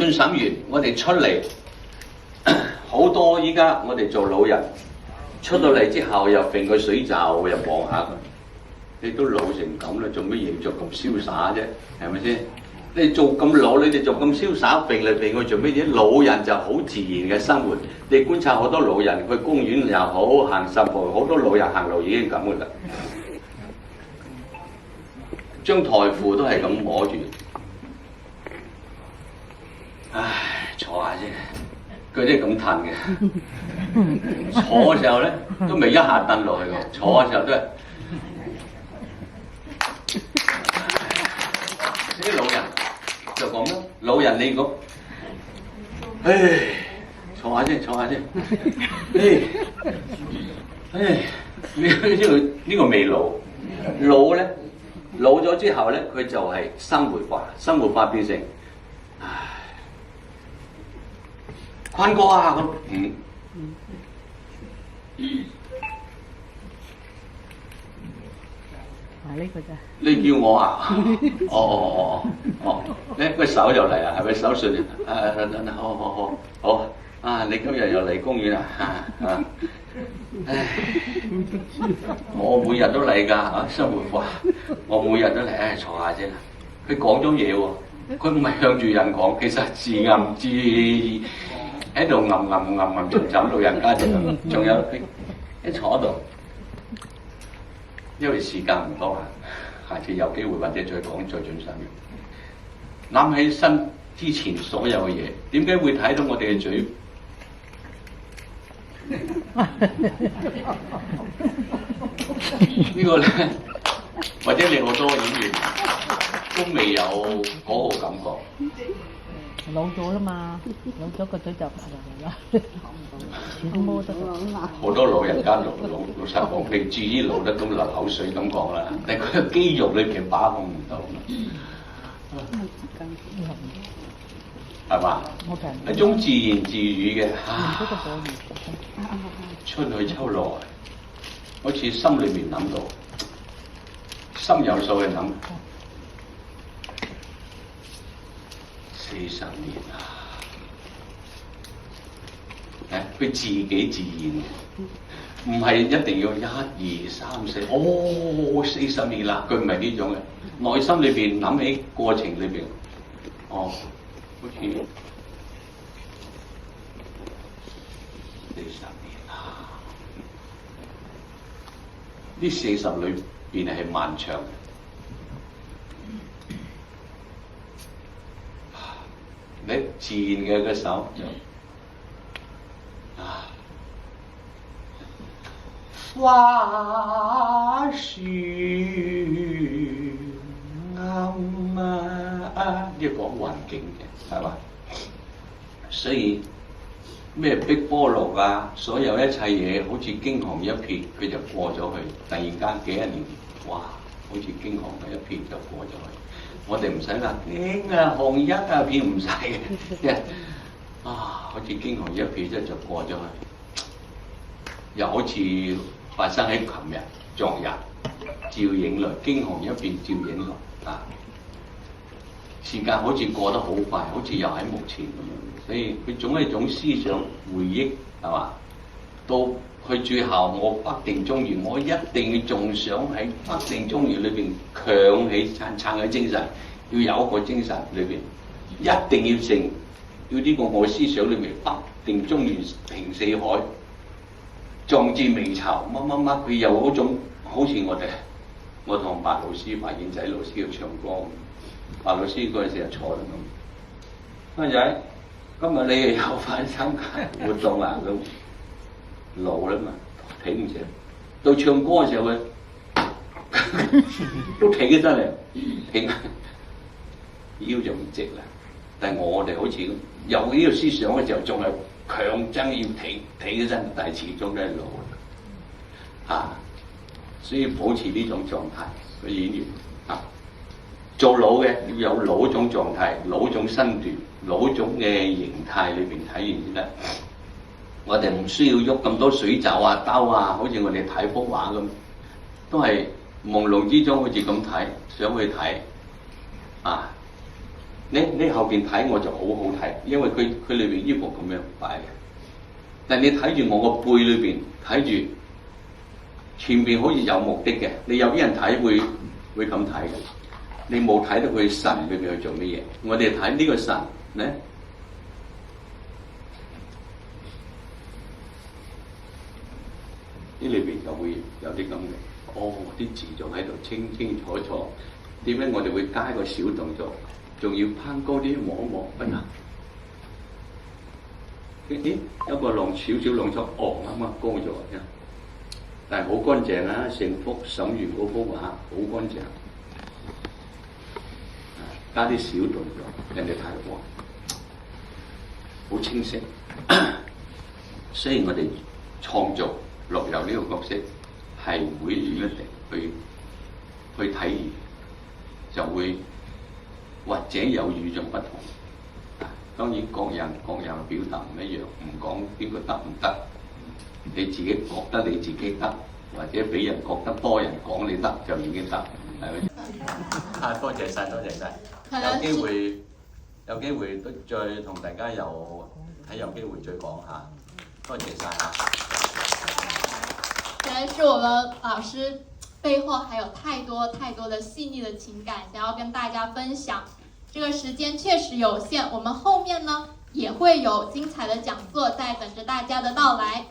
進審完，我哋出嚟好多依家我哋做老人出到嚟之後又揈個水袖又望下佢，你都老成咁啦，做乜嘢做咁瀟灑啫？係咪先？你做咁老，你哋做咁瀟灑揈嚟揈去做乜嘢？老人就好自然嘅生活。你觀察好多老人，去公園又好，行十步，好多老人行路已經咁噶啦。張台褲都係咁摸住，唉，坐下啫。佢啲咁褪嘅，坐嘅時候咧都未一下蹬落去嘅，坐嘅時候都係。啲老人就講啦，老人你講，唉，坐下啫，坐下啫，唉，呢個未老，老咧。老咗之後咧，佢就係生活化，生活化變成，唉，坤哥啊咁，呢個啫。你叫我啊？哦，咧個手又嚟啊，係咪手信啊？好，啊，你今日又嚟公園啊？唉，我每日都嚟㗎嚇，生活化，我每日都嚟，唉，坐下先啦。佢講咗嘢喎，佢唔係向住人講，其實自吟自喺度吟沉老人家仲有一坐喺度，因為時間唔多啦，下次有機會或者再講再進上面。諗起身之前所有嘅嘢，點解會睇到我哋嘅嘴？呢個咧，或者你好多演員都未有嗰個感覺。老咗啦嘛，老咗個嘴就嚟啦，全摸得到。好多老人家老實講，佢至於老得咁流口水咁講啦，但係佢嘅肌肉裏邊把控唔到。係嘛？一種自言自語嘅，春去秋來，好似心裏面諗到，心有數嘅諗，40年啦，佢自己自言嘅，唔係一定要1、2、3、4，40年啦，佢唔係呢種嘅，內心裏邊諗起過程裏邊，好似40年啦，呢40裏邊係漫長嘅。你自然嘅手就花樹暗啊，呢個講環境嘅係嘛？所以咩碧波爐啊，所有一切嘢好似驚鴻一瞥，佢就過咗去。突然間幾多年，哇！好似驚鴻一瞥就過咗去。我哋唔使啦，紅一啊片唔使嘅，好似驚鴻一瞥啫就過咗去。又好似發生喺琴日、昨日，照影來驚鴻一瞥，照影來啊！時間好似過得好快，好似又喺目前咁樣，所以佢總係一種思想回憶，係嘛？到去最後，我北定中原，我一定要仲想喺北定中原裏邊強起撐起精神，要有一個精神裏邊，一定要成，要呢個我思想裏面北定中原平四海，壯志未酬乜乜乜，佢有嗰種好似我同白老師、白燕仔老師去唱歌。白老師嗰陣時就坐喺度，阿仔，今日你又翻參加活動啊？咁老啦嘛，挺唔成。到唱歌嘅時候，佢都挺起身嚟，挺腰就唔直啦。但係我哋好似有呢個思想嘅時候，仲係強爭要挺起身，但係始終都係老啊。所以保持呢種狀態，個演員啊。做老嘅要有老種狀態、老種身段、老種嘅形態裏邊體現先得。我哋唔需要喐咁多水袖啊、兜啊，好似我哋睇幅畫咁，都係朦朧之中好似咁睇，想去睇啊。你後邊睇我就好好睇，因為佢裏邊衣服咁樣擺嘅。但你睇住我個背裏邊，睇住前邊好似有目的嘅。你有啲人睇會咁睇嘅，你冇睇到佢神裏邊去做乜嘢。我哋睇呢個神咧，呢裏邊就會有啲咁嘅。哦，啲字仲喺度清清楚楚。點解我哋會加一個小動作，仲要攀高啲摸一摸？不能。咦，有個浪少少浪出，哦啱啱高咗啫。但係好乾淨啊！成幅審完嗰幅畫好乾淨，加啲小動作，人哋睇哇，好清晰。雖然我哋創造陸游呢個角色係每年一定去體驗，就會或者有與眾不同。當然各人嘅表達唔一樣，唔講邊個得唔得，你自己覺得你自己得，或者俾人覺得多人講你得就已經得，係咪？多謝晒，多謝晒。有機會都再同大家有機會再講下，多謝晒嚇。原來是我們老師背後還有太多太多的細膩的情感想要跟大家分享。這個時間確實有限，我們後面呢也會有精彩的講座在等着大家的到來。